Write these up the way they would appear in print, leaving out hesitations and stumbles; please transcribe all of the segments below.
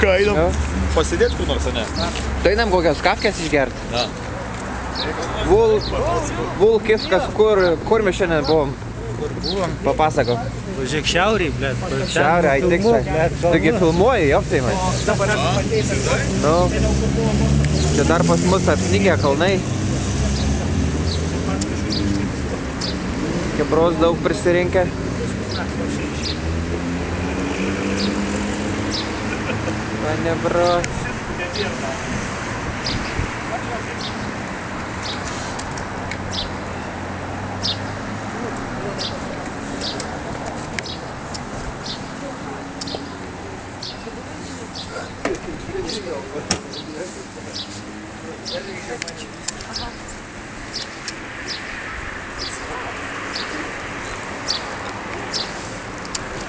Ką, einam? Jo. Pasidėt kur nors, ne? Tai einam kokios kafkės išgerti. Ja. Vulkiskas, kur mes šiandien buvom? Kur buvom? Papasako. Važiuok šiauriai, blėt. Šiaurė, ai tiksliai. Taigi filmuoji, jo, tai man. Nu, čia dar pas mus apsnigę kalnai. Kebros daug prisirinkę. Manevros.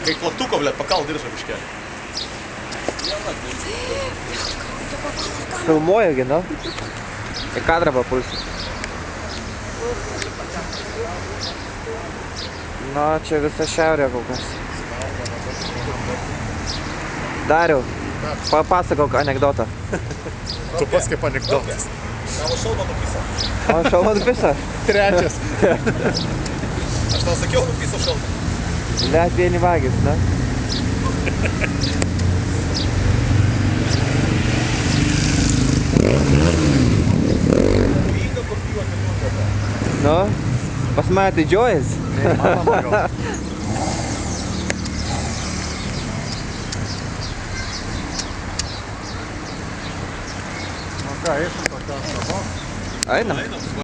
Kaip plaktuko, blėt, pakal diržą biškelį. Filmuoju, nu? Į kadrą papulsiu. Na, čia visa šiaurė kol kas. Dariau, papasakok anekdotą. Tu pas kaip anekdotas. Tavo šalmą nupisa. O šalmą nupisa? Trečias. Aš tau sakiau, nupisa šalmą. Let vieni vagis, na? Nu, pas mane tai džiuojas. Nu ką, eisim tokios. Einam.